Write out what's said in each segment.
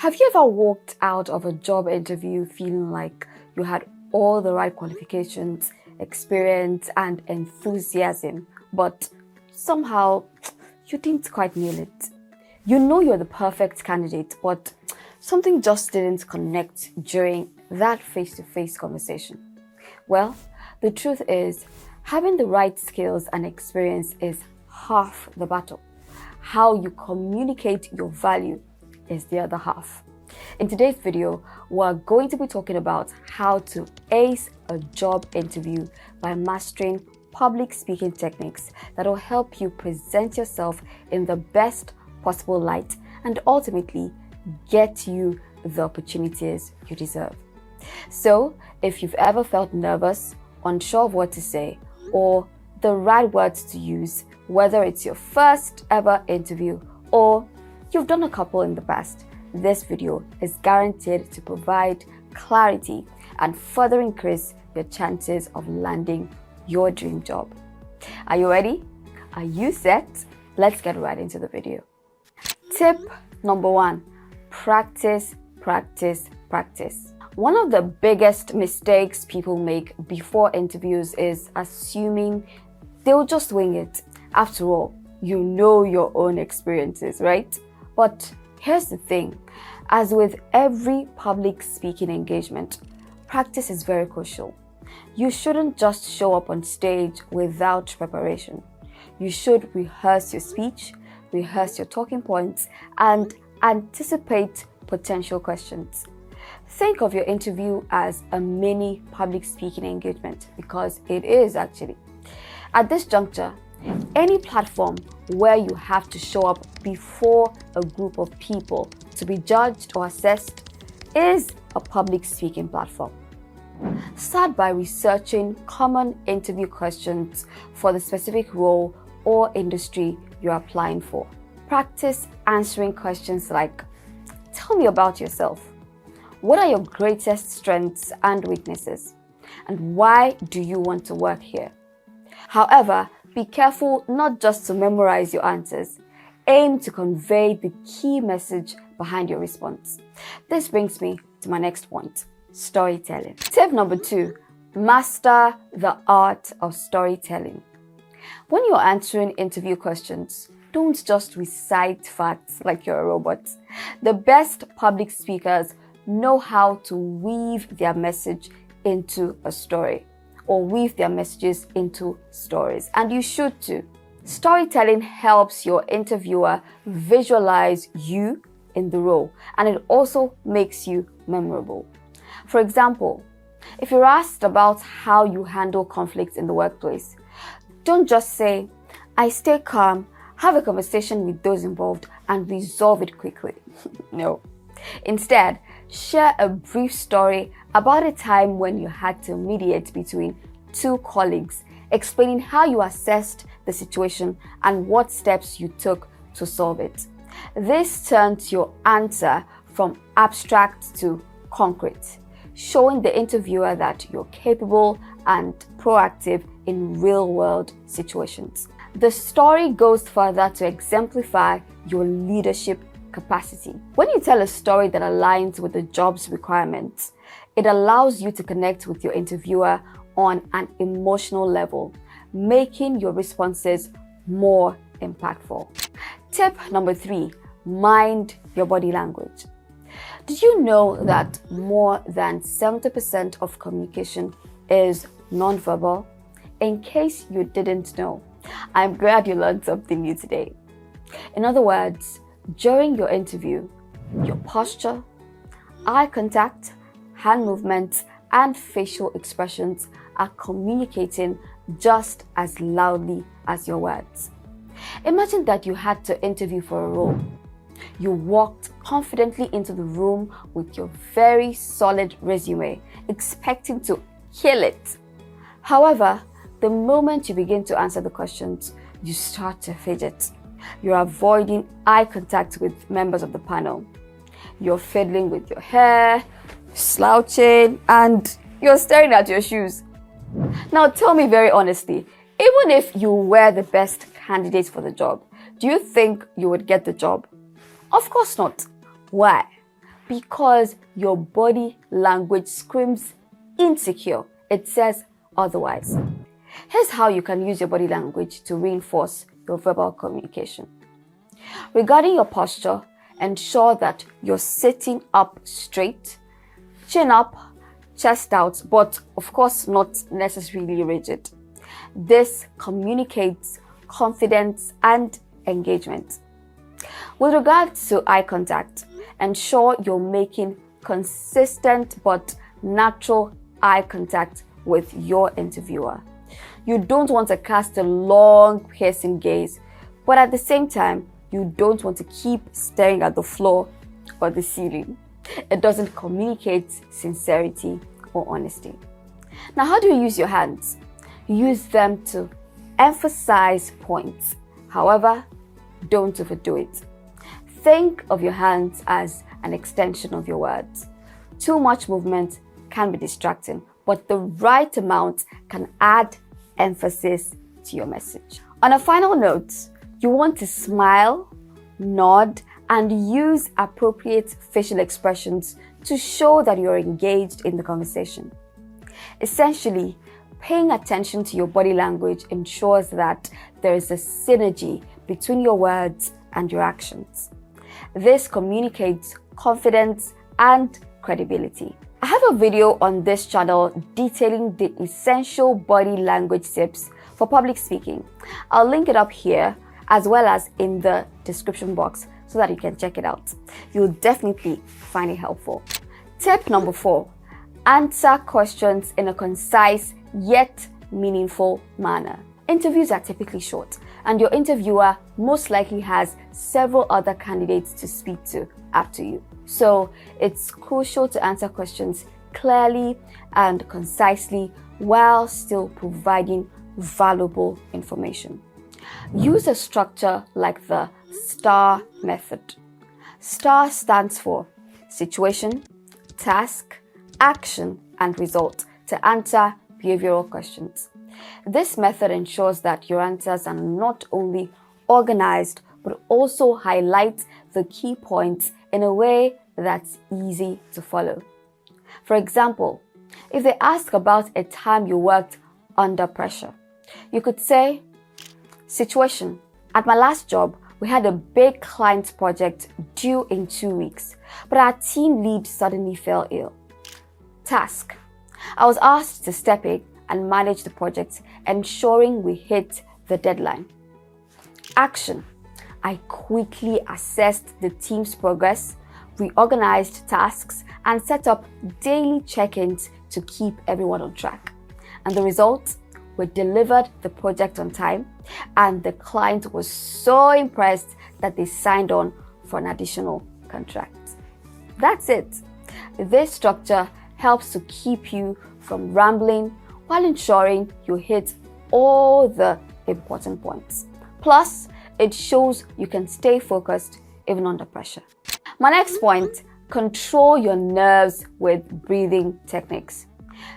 Have you ever walked out of a job interview feeling like you had all the right qualifications, experience, and enthusiasm, but somehow you didn't quite nail it? You know you're the perfect candidate, but something just didn't connect during that face-to-face conversation. Well, the truth is, having the right skills and experience is half the battle. How you communicate your value is the other half. In today's video, we're going to be talking about how to ace a job interview by mastering public speaking techniques that will help you present yourself in the best possible light and ultimately get you the opportunities you deserve. So, if you've ever felt nervous, unsure of what to say, or the right words to use, whether it's your first ever interview or you've done a couple in the past, this video is guaranteed to provide clarity and further increase your chances of landing your dream job. Are you ready? Are you set? Let's get right into the video. Tip number 1, practice, practice, practice. One of the biggest mistakes people make before interviews is assuming they'll just wing it. After all, you know your own experiences, right? But here's the thing, as with every public speaking engagement, practice is very crucial. You shouldn't just show up on stage without preparation. You should rehearse your speech, rehearse your talking points, and anticipate potential questions. Think of your interview as a mini public speaking engagement, because it is actually. At this juncture, any platform where you have to show up before a group of people to be judged or assessed is a public speaking platform. Start by researching common interview questions for the specific role or industry you're applying for. Practice answering questions like, tell me about yourself. What are your greatest strengths and weaknesses? And why do you want to work here? However, be careful not just to memorize your answers. Aim to convey the key message behind your response. This brings me to my next point, storytelling. Tip number 2, master the art of storytelling. When you're answering interview questions, don't just recite facts like you're a robot. The best public speakers know how to weave their message into a story, or weave their messages into stories, and you should too. Storytelling helps your interviewer visualize you in the role, and it also makes you memorable. For example, if you're asked about how you handle conflicts in the workplace, don't just say, I stay calm, have a conversation with those involved, and resolve it quickly. No. Instead, share a brief story about a time when you had to mediate between two colleagues, explaining how you assessed the situation and what steps you took to solve it. This turns your answer from abstract to concrete, showing the interviewer that you're capable and proactive in real-world situations. The story goes further to exemplify your leadership capacity. When you tell a story that aligns with the job's requirements, it allows you to connect with your interviewer on an emotional level, making your responses more impactful. Tip number 3, mind your body language. Did you know that more than 70% of communication is nonverbal? In case you didn't know, I'm glad you learned something new today. In other words, during your interview, your posture, eye contact, hand movements, and facial expressions are communicating just as loudly as your words. Imagine that you had to interview for a role. You walked confidently into the room with your very solid resume, expecting to kill it. However, the moment you begin to answer the questions, you start to fidget. You're avoiding eye contact with members of the panel. You're fiddling with your hair, slouching, and you're staring at your shoes. Now tell me very honestly, even if you were the best candidate for the job, do you think you would get the job? Of course not. Why? because your body language screams insecure. It says otherwise. Here's how you can use your body language to reinforce your verbal communication. Regarding your posture, ensure that you're sitting up straight, chin up, chest out, but of course not necessarily rigid. This communicates confidence and engagement. With regards to eye contact, ensure you're making consistent but natural eye contact with your interviewer. You don't want to cast a long, piercing gaze, but at the same time, you don't want to keep staring at the floor or the ceiling. It doesn't communicate sincerity or honesty. Now, how do you use your hands? Use them to emphasize points. However, don't overdo it. Think of your hands as an extension of your words. Too much movement can be distracting, but the right amount can add emphasis to your message. On a final note, you want to smile, nod, and use appropriate facial expressions to show that you're engaged in the conversation. Essentially, paying attention to your body language ensures that there is a synergy between your words and your actions. This communicates confidence and credibility. I have a video on this channel detailing the essential body language tips for public speaking. I'll link it up here as well as in the description box so that you can check it out. You'll definitely find it helpful. Tip number 4, answer questions in a concise yet meaningful manner. Interviews are typically short, and your interviewer most likely has several other candidates to speak to after you. So it's crucial to answer questions clearly and concisely while still providing valuable information. Use a structure like the STAR method. STAR stands for situation, task, action, and result to answer behavioral questions. This method ensures that your answers are not only organized but also highlight the key points in a way that's easy to follow. For example, if they ask about a time you worked under pressure, you could say, situation. At my last job, we had a big client project due in 2 weeks, but our team lead suddenly fell ill. Task. I was asked to step in and manage the project, ensuring we hit the deadline. Action. I quickly assessed the team's progress, reorganized tasks, and set up daily check-ins to keep everyone on track. And the result? We delivered the project on time, and the client was so impressed that they signed on for an additional contract. That's it. This structure helps to keep you from rambling while ensuring you hit all the important points. Plus, it shows you can stay focused even under pressure. My next point, control your nerves with breathing techniques.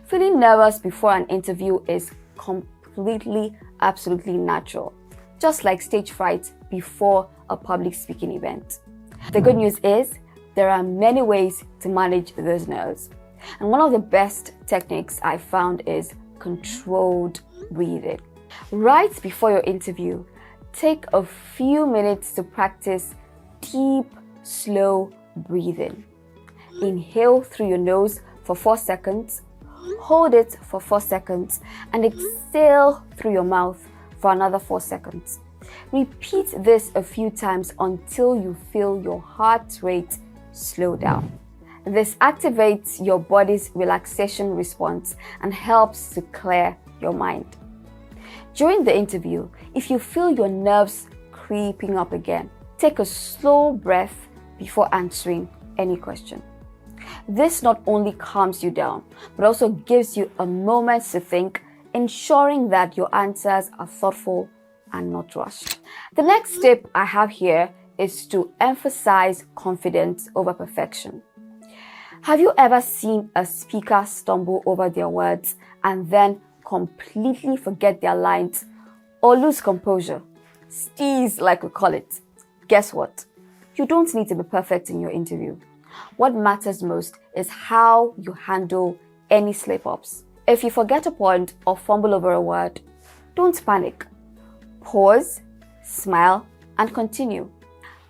Feeling nervous before an interview is completely, absolutely natural, just like stage fright before a public speaking event. The good news is there are many ways to manage those nerves. And one of the best techniques I found is controlled breathing. Right before your interview, take a few minutes to practice deep, slow breathing. Inhale through your nose for 4 seconds, hold it for 4 seconds, and exhale through your mouth for another 4 seconds. Repeat this a few times until you feel your heart rate slow down. This activates your body's relaxation response and helps to clear your mind. During the interview, if you feel your nerves creeping up again, take a slow breath before answering any question. This not only calms you down, but also gives you a moment to think, ensuring that your answers are thoughtful and not rushed. The next tip I have here is to emphasize confidence over perfection. Have you ever seen a speaker stumble over their words and then completely forget their lines or lose composure? Steeze, like we call it. Guess what? You don't need to be perfect in your interview. What matters most is how you handle any slip-ups. If you forget a point or fumble over a word, don't panic. Pause, smile, and continue.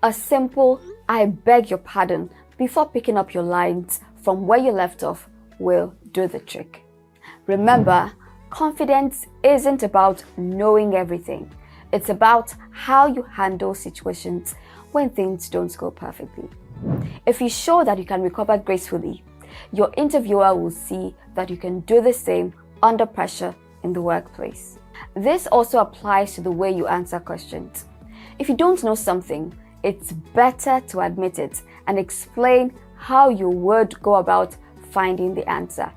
A simple "I beg your pardon" before picking up your lines from where you left off will do the trick. Remember, confidence isn't about knowing everything. It's about how you handle situations when things don't go perfectly. If you show that you can recover gracefully, your interviewer will see that you can do the same under pressure in the workplace. This also applies to the way you answer questions. If you don't know something, it's better to admit it and explain how you would go about finding the answer,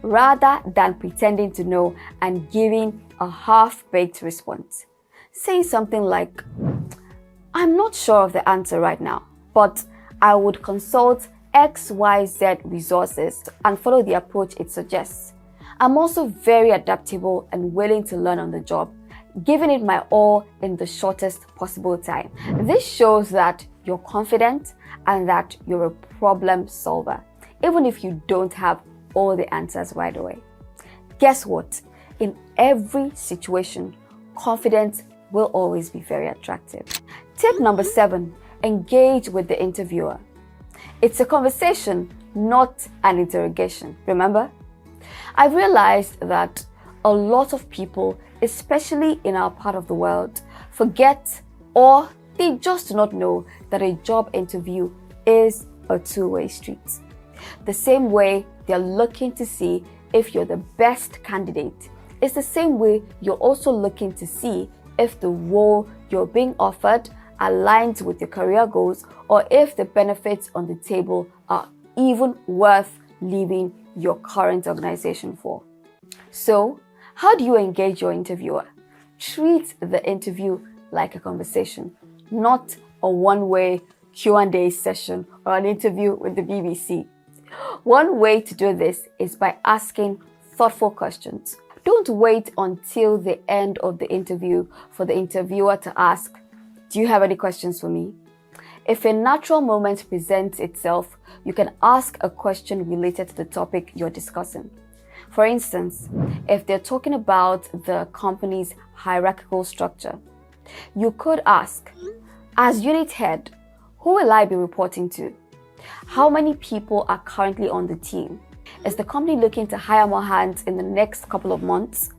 rather than pretending to know and giving a half-baked response. Saying something like, "I'm not sure of the answer right now, but I would consult XYZ resources and follow the approach it suggests. I'm also very adaptable and willing to learn on the job, giving it my all in the shortest possible time." This shows that you're confident and that you're a problem solver, even if you don't have all the answers right away. Guess what? In every situation, confidence will always be very attractive. Tip number 7, engage with the interviewer. It's a conversation, not an interrogation, remember? I've realized that a lot of people, especially in our part of the world, forget or they just do not know that a job interview is a two-way street. The same way they're looking to see if you're the best candidate, it's the same way you're also looking to see if the role you're being offered aligns with your career goals or if the benefits on the table are even worth leaving your current organization for. So, how do you engage your interviewer? Treat the interview like a conversation, not a one-way Q&A session or an interview with the BBC. One way to do this is by asking thoughtful questions. Don't wait until the end of the interview for the interviewer to ask, "Do you have any questions for me?" If a natural moment presents itself, you can ask a question related to the topic you're discussing. For instance, if they're talking about the company's hierarchical structure, you could ask, "As unit head, who will I be reporting to? How many people are currently on the team? Is the company looking to hire more hands in the next couple of months?"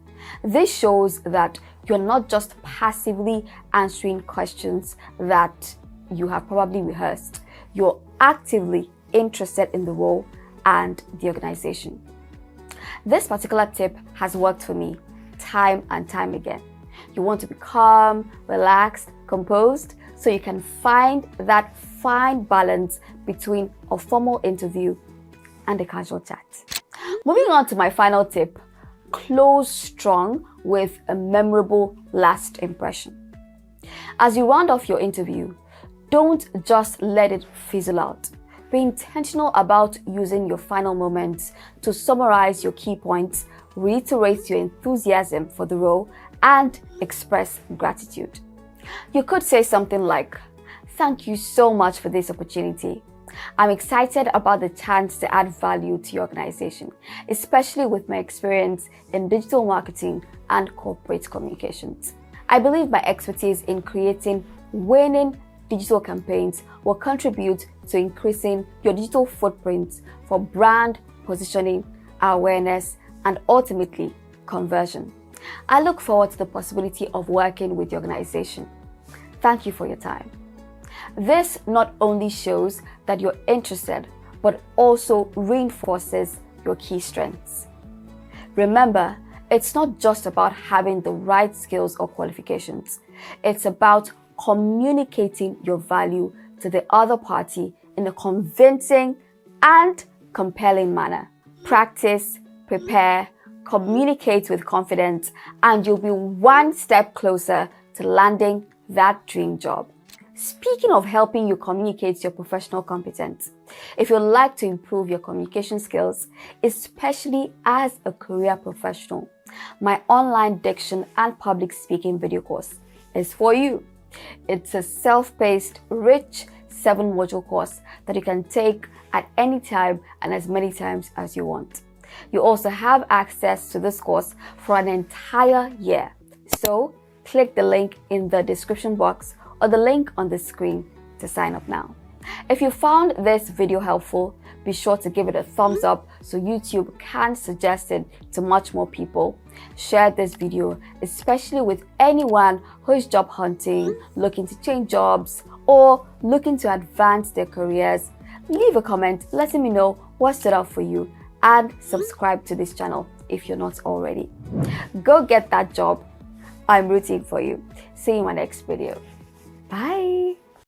This shows that you're not just passively answering questions that you have probably rehearsed. You're actively interested in the role and the organization. This particular tip has worked for me time and time again. You want to be calm, relaxed, composed, so you can find that fine balance between a formal interview and a casual chat. Moving on to my final tip, close strong with a memorable last impression. As you round off your interview, don't just let it fizzle out. Be intentional about using your final moments to summarize your key points, reiterate your enthusiasm for the role, and express gratitude. You could say something like, "Thank you so much for this opportunity. I'm excited about the chance to add value to your organization, especially with my experience in digital marketing and corporate communications. I believe my expertise in creating winning digital campaigns will contribute to increasing your digital footprint for brand positioning, awareness, and ultimately conversion. I look forward to the possibility of working with the organization. Thank you for your time." This not only shows that you're interested, but also reinforces your key strengths. Remember, it's not just about having the right skills or qualifications. It's about communicating your value to the other party in a convincing and compelling manner. Practice, prepare, communicate with confidence, and you'll be one step closer to landing that dream job. Speaking of helping you communicate your professional competence, if you'd like to improve your communication skills, especially as a career professional, my online diction and public speaking video course is for you. It's a self-paced, rich 7-module course that you can take at any time and as many times as you want. You also have access to this course for an entire year. So click the link in the description box or the link on the screen to sign up now. If you found this video helpful, be sure to give it a thumbs up so YouTube can suggest it to much more people. Share this video, especially with anyone who is job hunting, looking to change jobs, or looking to advance their careers. Leave a comment letting me know what stood out for you, and subscribe to this channel if you're not already. Go get that job. I'm rooting for you. See you in my next video. Bye.